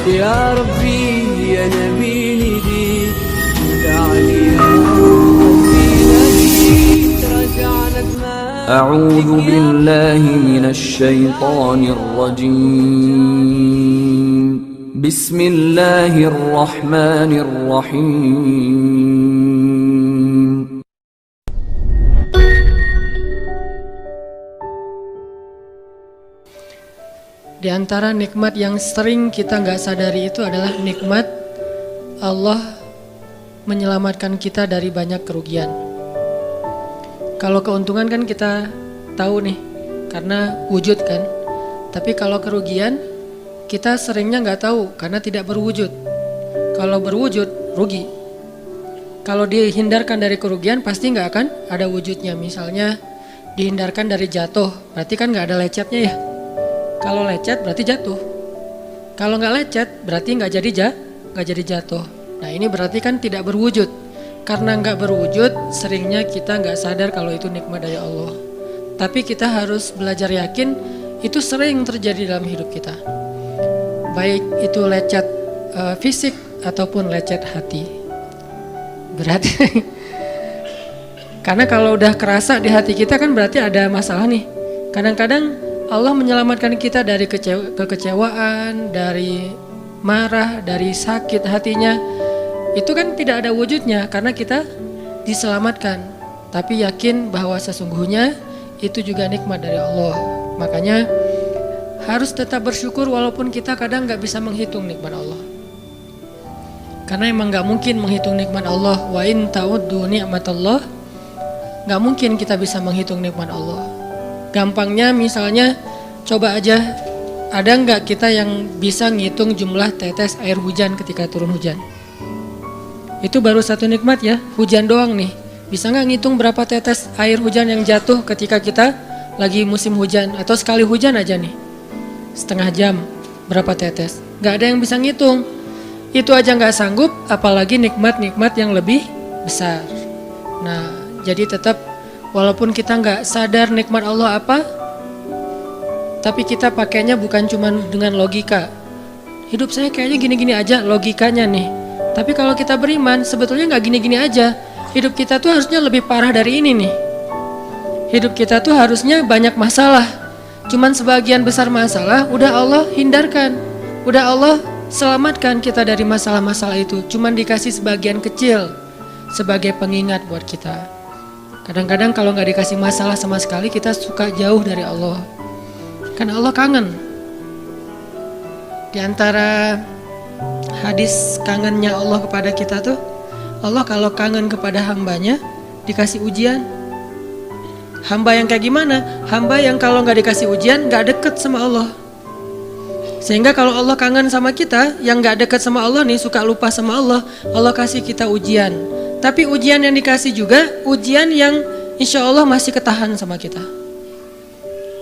يا ربي يا نبيني بيك دعني يا ربي نبيك رجعنا أعوذ بالله من الشيطان الرجيم بسم الله الرحمن الرحيم. Di antara nikmat yang sering kita nggak sadari itu adalah nikmat Allah menyelamatkan kita dari banyak kerugian. Kalau keuntungan kan kita tahu nih, karena wujud kan. Tapi kalau kerugian, kita seringnya nggak tahu karena tidak berwujud. Kalau berwujud, rugi. Kalau dihindarkan dari kerugian, pasti nggak akan ada wujudnya. Misalnya dihindarkan dari jatuh, berarti kan nggak ada lecetnya ya. Kalau lecet berarti jatuh. Kalau nggak lecet berarti nggak jadi jatuh. Nah ini berarti kan tidak berwujud. Karena nggak berwujud, seringnya kita nggak sadar kalau itu nikmat dari Allah. Tapi kita harus belajar yakin itu sering terjadi dalam hidup kita. Baik itu lecet fisik ataupun lecet hati. Berat. Karena kalau udah kerasa di hati kita kan berarti ada masalah nih. Kadang-kadang Allah menyelamatkan kita dari kekecewaan, dari marah, dari sakit hatinya. Itu kan tidak ada wujudnya karena kita diselamatkan. Tapi yakin bahwa sesungguhnya itu juga nikmat dari Allah. Makanya harus tetap bersyukur walaupun kita kadang gak bisa menghitung nikmat Allah. Karena emang gak mungkin menghitung nikmat Allah. Wa in ta'uddu ni'matallah, gak mungkin kita bisa menghitung nikmat Allah. Gampangnya misalnya coba aja, ada nggak kita yang bisa ngitung jumlah tetes air hujan ketika turun hujan? Itu baru satu nikmat ya, hujan doang nih. Bisa nggak ngitung berapa tetes air hujan yang jatuh ketika kita lagi musim hujan? Atau sekali hujan aja nih, setengah jam berapa tetes? Nggak ada yang bisa ngitung. Itu aja nggak sanggup, apalagi nikmat-nikmat yang lebih besar. Nah, jadi tetap walaupun kita nggak sadar nikmat Allah apa, tapi kita pakainya bukan cuma dengan logika. Hidup saya kayaknya gini-gini aja, logikanya nih. Tapi kalau kita beriman, sebetulnya nggak gini-gini aja. Hidup kita tuh harusnya lebih parah dari ini nih. Hidup kita tuh harusnya banyak masalah. Cuman sebagian besar masalah udah Allah hindarkan. Udah Allah selamatkan kita dari masalah-masalah itu. Cuman dikasih sebagian kecil sebagai pengingat buat kita. Kadang-kadang kalau nggak dikasih masalah sama sekali, kita suka jauh dari Allah. Karena Allah kangen. Di antara hadis kangennya Allah kepada kita tuh, Allah kalau kangen kepada hambanya, dikasih ujian. Hamba yang kayak gimana? Hamba yang kalau nggak dikasih ujian, nggak deket sama Allah. Sehingga kalau Allah kangen sama kita, yang nggak deket sama Allah nih, suka lupa sama Allah, Allah kasih kita ujian. Tapi ujian yang dikasih juga ujian yang insya Allah masih ketahan sama kita.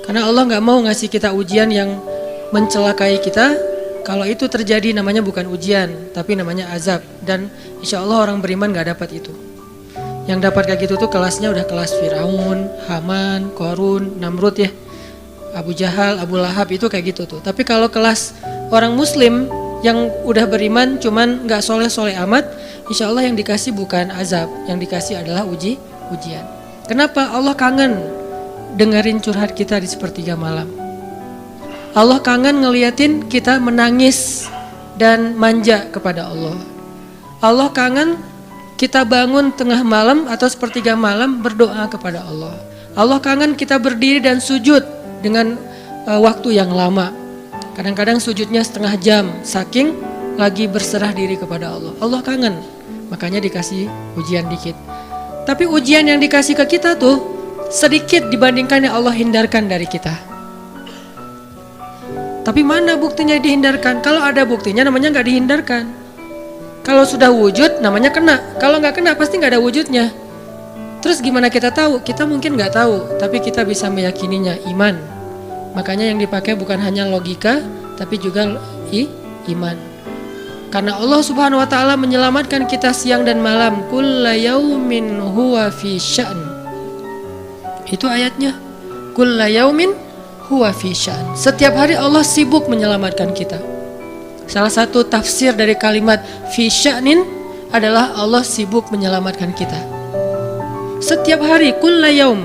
Karena Allah gak mau ngasih kita ujian yang mencelakai kita. Kalau itu terjadi namanya bukan ujian, tapi namanya azab. Dan insya Allah orang beriman gak dapat itu. Yang dapat kayak gitu tuh kelasnya udah kelas Firaun, Haman, Korun, Namrud ya, Abu Jahal, Abu Lahab, itu kayak gitu tuh. Tapi kalau kelas orang muslim yang udah beriman cuman gak soleh-soleh amat, insya Allah yang dikasih bukan azab, yang dikasih adalah ujian. Kenapa? Allah kangen dengerin curhat kita di sepertiga malam. Allah kangen ngeliatin kita menangis dan manja kepada Allah. Allah kangen kita bangun tengah malam atau sepertiga malam berdoa kepada Allah. Allah kangen kita berdiri dan sujud dengan waktu yang lama. Kadang-kadang sujudnya setengah jam, saking lagi berserah diri kepada Allah. Allah kangen, makanya dikasih ujian dikit. Tapi ujian yang dikasih ke kita tuh sedikit dibandingkan yang Allah hindarkan dari kita. Tapi mana buktinya dihindarkan? Kalau ada buktinya namanya gak dihindarkan. Kalau sudah wujud namanya kena. Kalau gak kena pasti gak ada wujudnya. Terus gimana kita tahu? Kita mungkin gak tahu, tapi kita bisa meyakininya, iman. Makanya yang dipakai bukan hanya logika, tapi juga iman. Karena Allah Subhanahu wa taala menyelamatkan kita siang dan malam. Kulla yaumin huwa fi sya'n. Itu ayatnya. Kulla yaumin huwa fi sya'n. Setiap hari Allah sibuk menyelamatkan kita. Salah satu tafsir dari kalimat fi sya'nin adalah Allah sibuk menyelamatkan kita. Setiap hari, kulla yaum,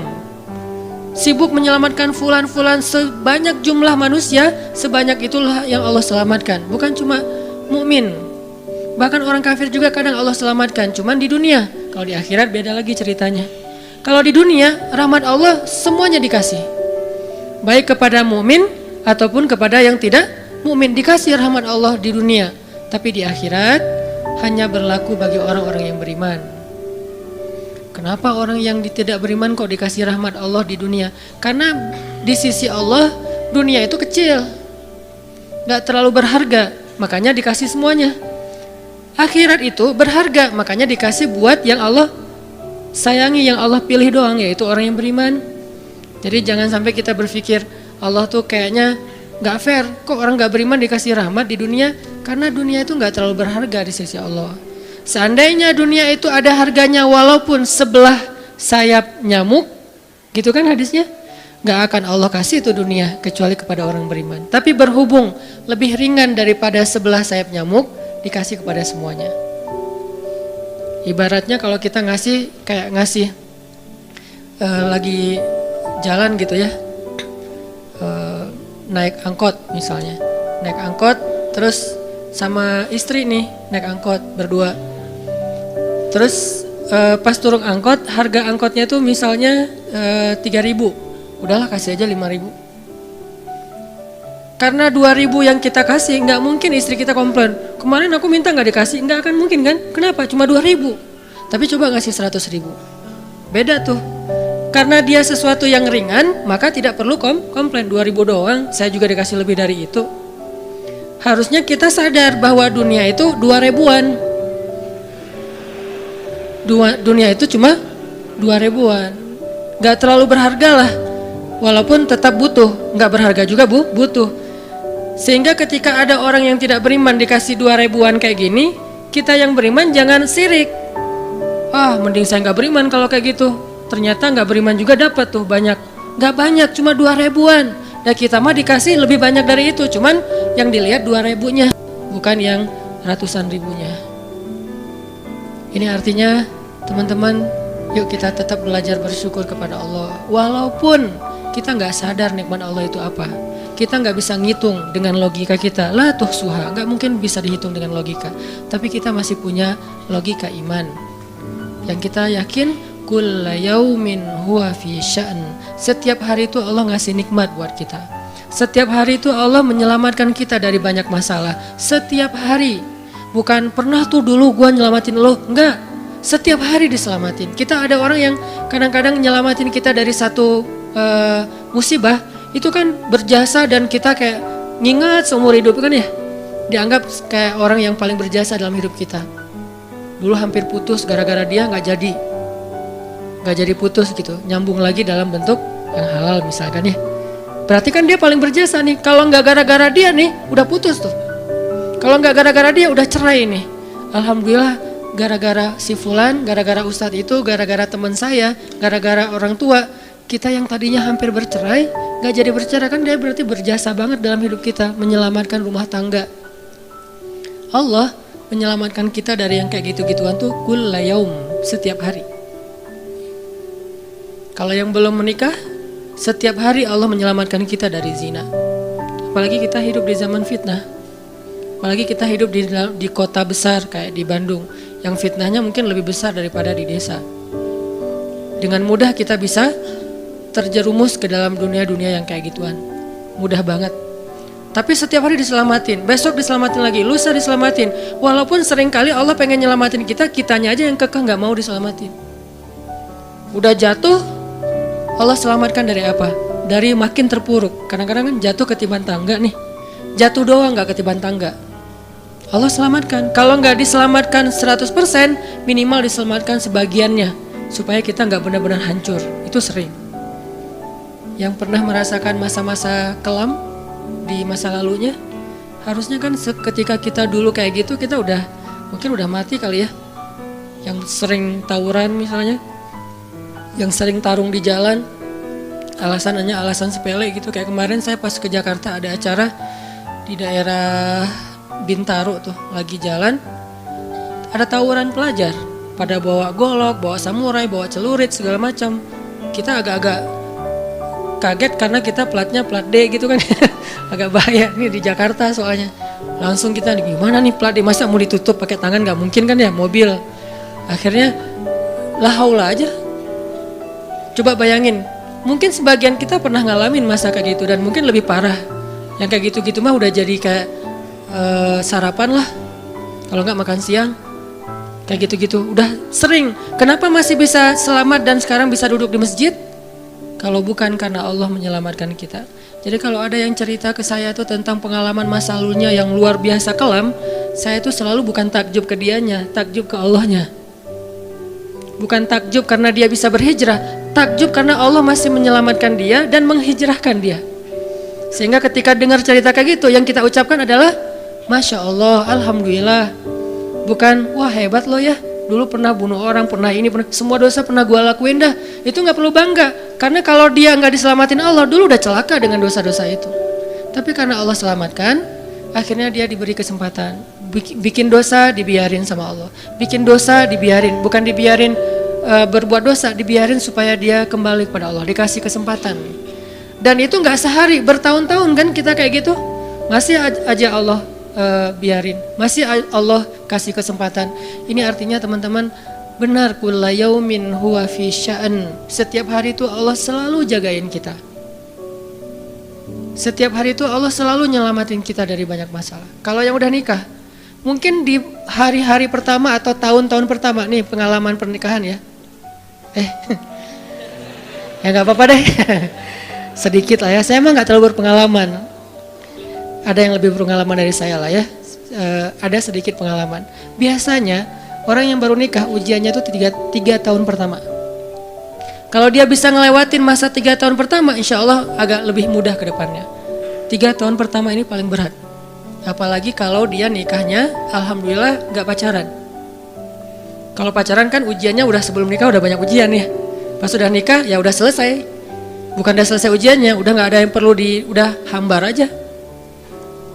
sibuk menyelamatkan fulan-fulan, sebanyak jumlah manusia, sebanyak itulah yang Allah selamatkan. Bukan cuma mukmin, bahkan orang kafir juga kadang Allah selamatkan. Cuman di dunia, kalau di akhirat beda lagi ceritanya. Kalau di dunia, rahmat Allah semuanya dikasih, baik kepada mukmin ataupun kepada yang tidak mukmin, dikasih rahmat Allah di dunia. Tapi di akhirat hanya berlaku bagi orang-orang yang beriman. Kenapa orang yang tidak beriman kok dikasih rahmat Allah di dunia? Karena di sisi Allah dunia itu kecil, gak terlalu berharga, makanya dikasih semuanya. Akhirat itu berharga, makanya dikasih buat yang Allah sayangi, yang Allah pilih doang, yaitu orang yang beriman. Jadi jangan sampai kita berpikir Allah tuh kayaknya gak fair, kok orang gak beriman dikasih rahmat di dunia. Karena dunia itu gak terlalu berharga di sisi Allah. Seandainya dunia itu ada harganya walaupun sebelah sayap nyamuk, gitu kan hadisnya, gak akan Allah kasih itu dunia kecuali kepada orang beriman. Tapi berhubung lebih ringan daripada sebelah sayap nyamuk, dikasih kepada semuanya. Ibaratnya kalau kita ngasih, kayak ngasih lagi jalan gitu ya, naik angkot misalnya, naik angkot terus sama istri nih naik angkot berdua. Terus pas turun angkot, harga angkotnya tuh misalnya 3.000, udahlah kasih aja 5.000. Karena 2.000 yang kita kasih, nggak mungkin istri kita komplain, kemarin aku minta nggak dikasih, nggak akan mungkin kan? Kenapa? Cuma 2.000. Tapi coba ngasih 100.000, beda tuh. Karena dia sesuatu yang ringan, maka tidak perlu komplain. 2.000 doang, saya juga dikasih lebih dari itu. Harusnya kita sadar bahwa dunia itu 2.000-an. Dunia itu cuma 2.000-an, nggak terlalu berharga lah. Walaupun tetap butuh, nggak berharga juga butuh. Sehingga ketika ada orang yang tidak beriman dikasih 2.000-an kayak gini, kita yang beriman jangan sirik. Mending saya nggak beriman kalau kayak gitu. Ternyata nggak beriman juga dapat tuh banyak. Nggak banyak, cuma 2.000-an. Dan kita mah dikasih lebih banyak dari itu. Cuman yang dilihat 2.000-nya, bukan yang ratusan ribunya. Ini artinya teman-teman, yuk kita tetap belajar bersyukur kepada Allah. Walaupun kita nggak sadar nikmat Allah itu apa. Kita nggak bisa ngitung dengan logika kita. La tuhsuha, nggak mungkin bisa dihitung dengan logika. Tapi kita masih punya logika iman. Yang kita yakin, kulla yaumin huwa fi sya'n. Setiap hari itu Allah ngasih nikmat buat kita. Setiap hari itu Allah menyelamatkan kita dari banyak masalah. Setiap hari. Bukan pernah tuh dulu gua nyelamatin lo, enggak. Setiap hari diselamatin. Kita ada orang yang kadang-kadang nyelamatin kita dari satu musibah, itu kan berjasa dan kita kayak ngingat seumur hidup kan ya. Dianggap kayak orang yang paling berjasa dalam hidup kita. Dulu hampir putus gara-gara dia nggak jadi putus gitu, nyambung lagi dalam bentuk yang halal misalkan ya. Berarti kan dia paling berjasa nih. Kalau nggak gara-gara dia nih, udah putus tuh. Kalau nggak gara-gara dia udah cerai nih. Alhamdulillah gara-gara si fulan, gara-gara ustadz itu, gara-gara teman saya, gara-gara orang tua, kita yang tadinya hampir bercerai, nggak jadi bercerai, kan dia berarti berjasa banget dalam hidup kita, menyelamatkan rumah tangga. Allah menyelamatkan kita dari yang kayak gitu-gituan tuh kulla yaum, setiap hari. Kalau yang belum menikah, setiap hari Allah menyelamatkan kita dari zina. Apalagi kita hidup di zaman fitnah. Apalagi kita hidup di kota besar kayak di Bandung, yang fitnahnya mungkin lebih besar daripada di desa. Dengan mudah kita bisa terjerumus ke dalam dunia-dunia yang kayak gituan. Mudah banget. Tapi setiap hari diselamatin, besok diselamatin lagi, lusa diselamatin. Walaupun seringkali Allah pengen nyelamatin kita, kitanya aja yang kekeh gak mau diselamatin. Udah jatuh, Allah selamatkan dari apa? Dari makin terpuruk. Kadang-kadang kan jatuh ketiban tangga nih. Jatuh doang gak ketiban tangga. Allah selamatkan. Kalau gak diselamatkan 100%, minimal diselamatkan sebagiannya. Supaya kita gak benar-benar hancur. Itu sering. Yang pernah merasakan masa-masa kelam di masa lalunya, harusnya kan ketika kita dulu kayak gitu, kita mungkin udah mati kali ya. Yang sering tawuran misalnya, yang sering tarung di jalan, alasannya alasan sepele gitu. Kayak kemarin saya pas ke Jakarta ada acara di daerah Bintaro tuh lagi jalan, ada tawuran pelajar, pada bawa golok, bawa samurai, bawa celurit segala macam. Kita agak-agak kaget karena kita platnya plat D gitu kan. Agak bahaya nih di Jakarta soalnya. Langsung kita gimana nih plat D, masa mau ditutup pakai tangan, nggak mungkin kan ya mobil. Akhirnya la haula aja. Coba bayangin, mungkin sebagian kita pernah ngalamin masa kayak gitu dan mungkin lebih parah. Yang kayak gitu-gitu mah udah jadi kayak sarapan lah, kalau nggak makan siang, kayak gitu-gitu udah sering. Kenapa masih bisa selamat dan sekarang bisa duduk di masjid? Kalau bukan karena Allah menyelamatkan kita. Jadi kalau ada yang cerita ke saya tuh tentang pengalaman masa lalunya yang luar biasa kelam, saya tuh selalu bukan takjub ke dianya, takjub ke Allahnya. Bukan takjub karena dia bisa berhijrah, takjub karena Allah masih menyelamatkan dia dan menghijrahkan dia. Sehingga ketika dengar cerita kayak gitu, yang kita ucapkan adalah Masya Allah, Alhamdulillah. Bukan, wah hebat lo ya, dulu pernah bunuh orang, pernah ini, pernah semua dosa pernah gue lakuin dah. Itu gak perlu bangga, karena kalau dia gak diselamatin Allah, dulu udah celaka dengan dosa-dosa itu. Tapi karena Allah selamatkan, akhirnya dia diberi kesempatan. Bikin dosa dibiarin sama Allah, bikin dosa dibiarin, bukan dibiarin berbuat dosa, dibiarin supaya dia kembali kepada Allah, dikasih kesempatan. Dan itu gak sehari, bertahun-tahun kan kita kayak gitu. Masih aja Allah biarin, masih Allah kasih kesempatan. Ini artinya teman-teman, benar, kulla yaumin huwa fi sya'an. Setiap hari itu Allah selalu jagain kita. Setiap hari itu Allah selalu nyelamatin kita dari banyak masalah. Kalau yang udah nikah, mungkin di hari-hari pertama atau tahun-tahun pertama nih pengalaman pernikahan ya. Ya nggak apa-apa deh. Sedikit lah ya. Saya emang nggak terlalu berpengalaman. Ada yang lebih berpengalaman dari saya lah ya. Ada sedikit pengalaman. Biasanya orang yang baru nikah ujiannya tuh 3 tahun pertama. Kalau dia bisa ngelewatin masa 3 tahun pertama, insya Allah agak lebih mudah ke depannya. 3 tahun pertama ini paling berat. Apalagi kalau dia nikahnya alhamdulillah gak pacaran. Kalau pacaran kan ujiannya udah sebelum nikah udah banyak ujian ya. Pas sudah nikah ya udah selesai. Bukan udah selesai ujiannya, udah gak ada yang perlu udah hambar aja.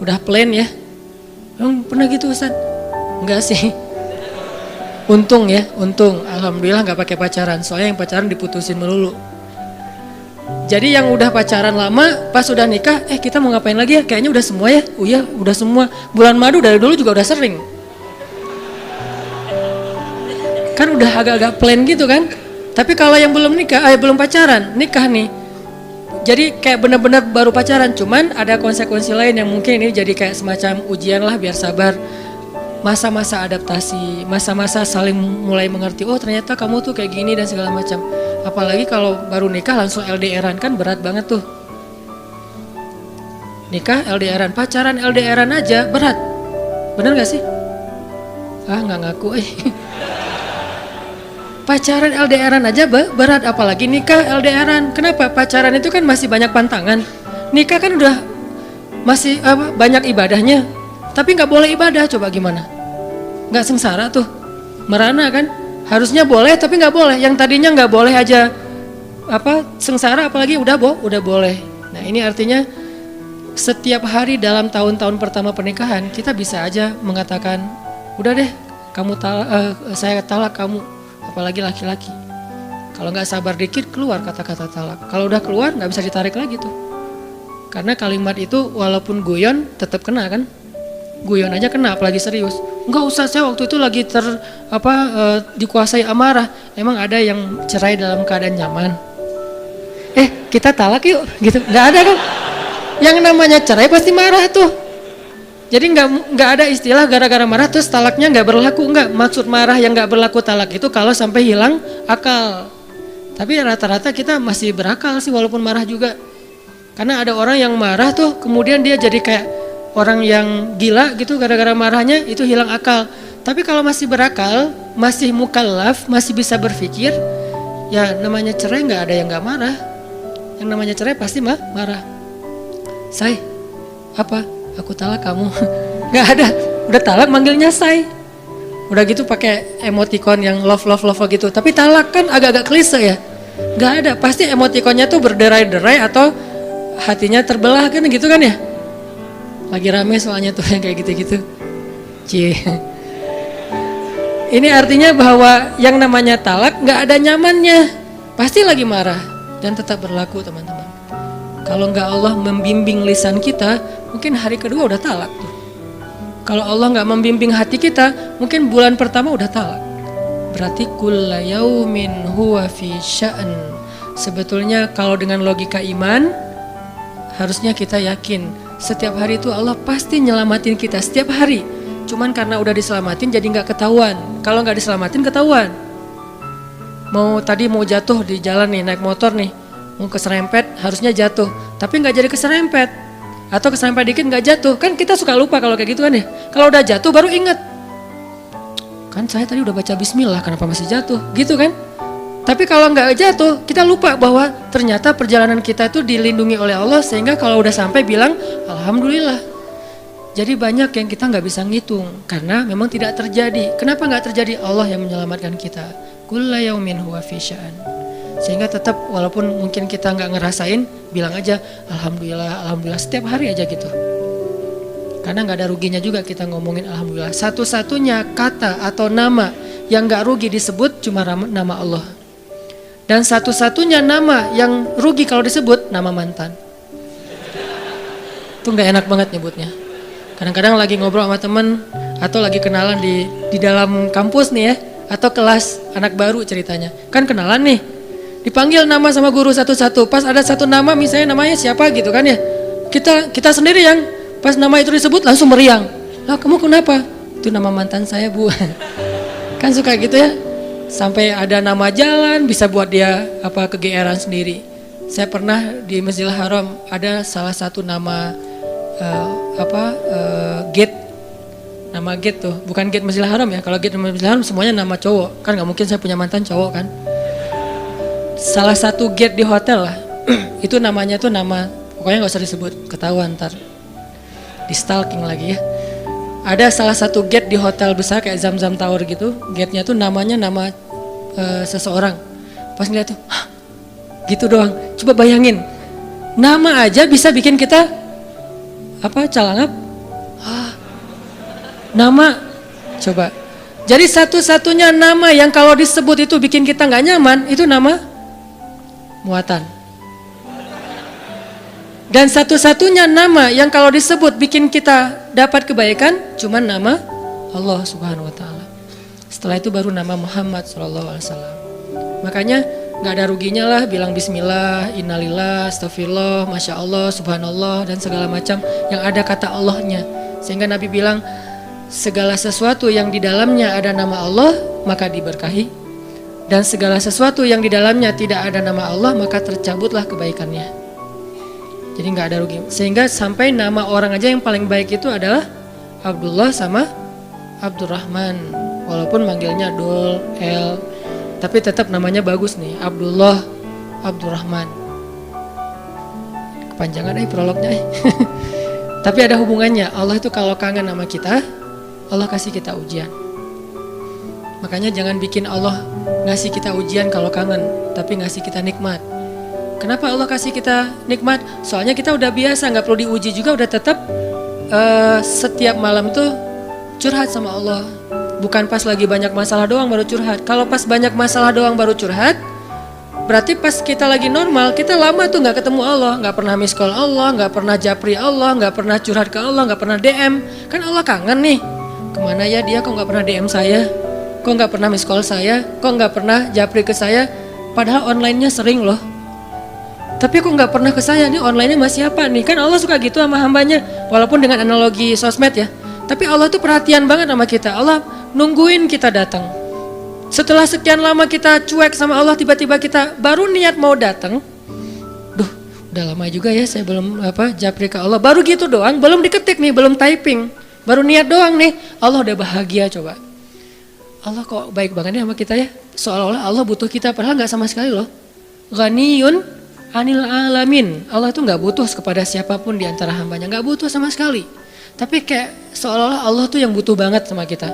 Udah plain ya. Pernah gitu Ustaz? Enggak sih. Untung ya, untung. Alhamdulillah gak pakai pacaran. Soalnya yang pacaran diputusin melulu. Jadi yang udah pacaran lama, pas udah nikah, kita mau ngapain lagi ya? Kayaknya udah semua ya. Oh iya, udah semua. Bulan madu dari dulu juga udah sering. Kan udah agak-agak plain gitu kan. Tapi kalau yang belum nikah, belum pacaran, nikah nih. Jadi kayak benar-benar baru pacaran, cuman ada konsekuensi lain yang mungkin ini jadi kayak semacam ujian lah biar sabar. Masa-masa adaptasi, masa-masa saling mulai mengerti, oh ternyata kamu tuh kayak gini dan segala macam. Apalagi kalau baru nikah langsung LDRan kan berat banget tuh. Nikah LDRan, pacaran LDRan aja berat. Bener gak sih? Nggak ngaku Pacaran LDRan aja berat, apalagi nikah LDRan. Kenapa? Pacaran itu kan masih banyak pantangan. Nikah kan udah masih banyak ibadahnya. Tapi nggak boleh ibadah, coba gimana? Nggak sengsara tuh, merana kan? Harusnya boleh, tapi nggak boleh. Yang tadinya nggak boleh aja sengsara, apalagi udah boleh. Nah ini artinya setiap hari dalam tahun-tahun pertama pernikahan kita bisa aja mengatakan, udah deh, saya talak kamu. Apalagi laki-laki, kalau nggak sabar dikit keluar kata-kata talak. Kalau udah keluar nggak bisa ditarik lagi tuh, karena kalimat itu walaupun guyon tetap kena kan. Guyon aja kena, apalagi serius. Nggak usah, saya waktu itu lagi dikuasai amarah. Emang ada yang cerai dalam keadaan nyaman? Kita talak yuk gitu, nggak ada kan. Yang namanya cerai pasti marah tuh. Jadi nggak ada istilah gara-gara marah terus talaknya nggak berlaku, nggak. Maksud marah yang nggak berlaku talak itu kalau sampai hilang akal. Tapi rata-rata kita masih berakal sih walaupun marah juga. Karena ada orang yang marah tuh kemudian dia jadi kayak orang yang gila gitu gara-gara marahnya, itu hilang akal. Tapi kalau masih berakal, masih mukallaf, masih bisa berpikir, ya namanya cerai nggak ada yang nggak marah. Yang namanya cerai pasti marah. Aku talak kamu. Nggak ada, udah talak manggilnya say. Udah gitu pakai emoticon yang love gitu. Tapi talak kan agak-agak klise ya. Nggak ada, pasti emoticonnya tuh berderai-derai atau hatinya terbelah kan gitu kan ya. Lagi rame soalnya tuh yang kayak gitu-gitu. Cie. Ini artinya bahwa yang namanya talak nggak ada nyamannya, pasti lagi marah dan tetap berlaku teman-teman. Kalau nggak Allah membimbing lisan kita, mungkin hari kedua udah talak tuh. Kalau Allah nggak membimbing hati kita, mungkin bulan pertama udah talak. Berarti kulla yaumin huwa fi sya'an. Sebetulnya kalau dengan logika iman, harusnya kita yakin setiap hari itu Allah pasti nyelamatin kita setiap hari. Cuman karena udah diselamatin jadi nggak ketahuan. Kalau nggak diselamatin ketahuan. Mau jatuh di jalan nih, naik motor nih, mau keserempet harusnya jatuh, tapi nggak jadi keserempet. Atau keserempet dikit nggak jatuh, kan kita suka lupa kalau kayak gitu kan ya. Kalau udah jatuh baru ingat, kan saya tadi udah baca bismillah, kenapa masih jatuh, gitu kan. Tapi kalau nggak jatuh, kita lupa bahwa ternyata perjalanan kita itu dilindungi oleh Allah, sehingga kalau udah sampai bilang alhamdulillah. Jadi banyak yang kita nggak bisa ngitung karena memang tidak terjadi. Kenapa nggak terjadi? Allah yang menyelamatkan kita. Kulla yaumin huwa fi sya'an. Sehingga tetap walaupun mungkin kita nggak ngerasain, bilang aja alhamdulillah, alhamdulillah setiap hari aja gitu. Karena nggak ada ruginya juga kita ngomongin alhamdulillah. Satu-satunya kata atau nama yang nggak rugi disebut cuma nama Allah. Dan satu-satunya nama yang rugi kalau disebut nama mantan. Itu nggak enak banget nyebutnya. Kadang-kadang lagi ngobrol sama temen atau lagi kenalan di dalam kampus nih ya, atau kelas anak baru ceritanya. Kan kenalan nih, dipanggil nama sama guru satu-satu. Pas ada satu nama misalnya namanya siapa gitu kan ya. Kita sendiri yang pas nama itu disebut langsung meriang. Lah kamu kenapa? Itu nama mantan saya bu. Kan suka gitu ya. Sampai ada nama jalan bisa buat dia kegeeran sendiri. Saya pernah di Masjidil Haram ada salah satu nama gate, nama gate tuh bukan gate Masjidil Haram ya. Kalau gate Masjidil Haram semuanya nama cowok, kan nggak mungkin saya punya mantan cowok kan. Salah satu gate di hotel lah, itu namanya tuh nama pokoknya nggak usah disebut, ketahuan ntar di stalking lagi ya. Ada salah satu gate di hotel besar kayak Zamzam Tower gitu, gate-nya tuh namanya nama seseorang. Pas ngeliat tuh, hah, gitu doang. Coba bayangin, nama aja bisa bikin kita calangap. Nama, coba. Jadi satu-satunya nama yang kalau disebut itu bikin kita nggak nyaman, itu nama muatan. Dan satu-satunya nama yang kalau disebut bikin kita dapat kebaikan, cuman nama Allah Subhanahu Wa Taala. Setelah itu baru nama Muhammad SAW. Makanya nggak ada ruginya lah bilang bismillah, innalillah, astagfirullah, masya Allah, subhanallah dan segala macam yang ada kata Allahnya. Sehingga Nabi bilang segala sesuatu yang di dalamnya ada nama Allah maka diberkahi, dan segala sesuatu yang di dalamnya tidak ada nama Allah maka tercabutlah kebaikannya. Jadi nggak ada rugi. Sehingga sampai nama orang aja yang paling baik itu adalah Abdullah sama Abdurrahman, walaupun manggilnya Dul, El, tapi tetap namanya bagus nih, Abdullah, Abdurrahman. Kepanjangan prolognya. Tapi ada hubungannya. Allah itu kalau kangen sama kita, Allah kasih kita ujian. Makanya jangan bikin Allah ngasih kita ujian kalau kangen, tapi ngasih kita nikmat. Kenapa Allah kasih kita nikmat? Soalnya kita udah biasa, nggak perlu diuji juga, udah tetap setiap malam tuh curhat sama Allah. Bukan pas lagi banyak masalah doang baru curhat. Kalau pas banyak masalah doang baru curhat, berarti pas kita lagi normal, kita lama tuh nggak ketemu Allah, nggak pernah miss call Allah, nggak pernah japri Allah, nggak pernah curhat ke Allah, nggak pernah DM. Kan Allah kangen nih. Kemana ya dia? Kok nggak pernah DM saya? Kok nggak pernah miss call saya? Kok nggak pernah japri ke saya? Padahal online-nya sering loh. Tapi kok nggak pernah ke saya? Nih online-nya masih apa nih? Kan Allah suka gitu sama hambanya. Walaupun dengan analogi sosmed ya. Tapi Allah tuh perhatian banget sama kita. Allah nungguin kita datang. Setelah sekian lama kita cuek sama Allah, tiba-tiba kita baru niat mau datang. Duh, udah lama juga ya saya belum japri ke Allah. Baru gitu doang, belum diketik nih, belum typing. Baru niat doang nih, Allah udah bahagia coba. Allah kok baik banget nih sama kita ya. Seolah-olah Allah butuh kita, padahal gak sama sekali loh. Ghaniyun anil alamin. Allah tuh gak butuh kepada siapapun di antara hambanya, gak butuh sama sekali. Tapi kayak seolah-olah Allah tuh yang butuh banget sama kita.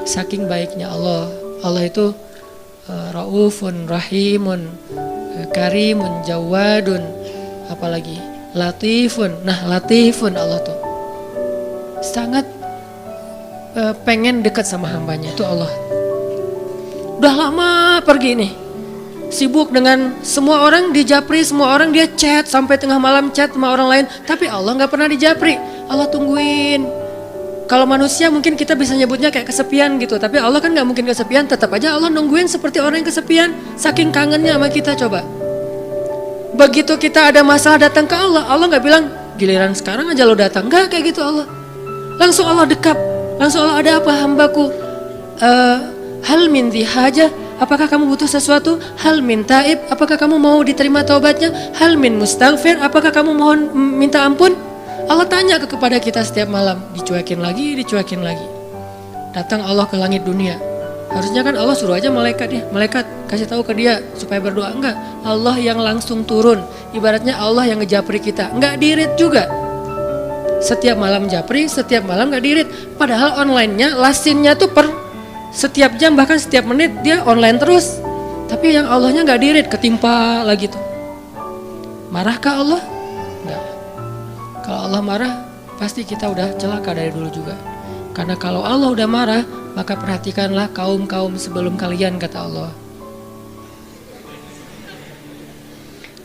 Saking baiknya Allah. Allah itu raufun, rahimun, karimun, jawadun, apalagi latifun. Nah latifun Allah tuh sangat pengen dekat sama hambanya, itu Allah. Udah lama pergi nih, sibuk dengan semua orang di japri, semua orang dia chat sampai tengah malam chat sama orang lain, tapi Allah nggak pernah di japri. Allah tungguin. Kalau manusia mungkin kita bisa nyebutnya kayak kesepian gitu, tapi Allah kan nggak mungkin kesepian, tetap aja Allah nungguin seperti orang yang kesepian, saking kangennya sama kita. Coba begitu kita ada masalah datang ke Allah, Allah nggak bilang giliran sekarang aja lo datang, nggak kayak gitu. Allah langsung, Allah dekap, langsung Allah, ada apa hambaku, hal min haja, apakah kamu butuh sesuatu? Hal min taib, apakah kamu mau diterima taubatnya? Hal min mustaghfir, apakah kamu mohon minta ampun? Allah tanya kepada kita setiap malam, dicuekin lagi. Datang Allah ke langit dunia. Harusnya kan Allah suruh aja malaikat ya, malaikat kasih tahu ke dia supaya berdoa. Enggak, Allah yang langsung turun. Ibaratnya Allah yang ngejapri kita, enggak dirit juga. Setiap malam japri, setiap malam enggak dirit. Padahal online-nya, lasinnya tuh per setiap jam, bahkan setiap menit dia online terus. Tapi yang Allahnya enggak dirit, ketimpa lagi tuh. Marahkah Allah? Enggak. Kalau Allah marah, pasti kita udah celaka dari dulu juga. Karena kalau Allah udah marah, maka perhatikanlah kaum-kaum sebelum kalian, kata Allah.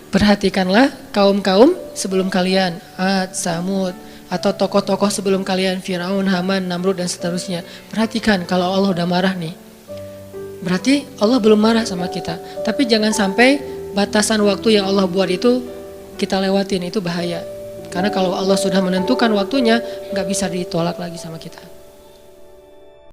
Perhatikanlah kaum-kaum sebelum kalian, Ad, Samud, atau tokoh-tokoh sebelum kalian, Firaun, Haman, Namrud, dan seterusnya. Perhatikan kalau Allah udah marah nih, berarti Allah belum marah sama kita. Tapi jangan sampai batasan waktu yang Allah buat itu kita lewatin, itu bahaya. Karena kalau Allah sudah menentukan waktunya, nggak bisa ditolak lagi sama kita.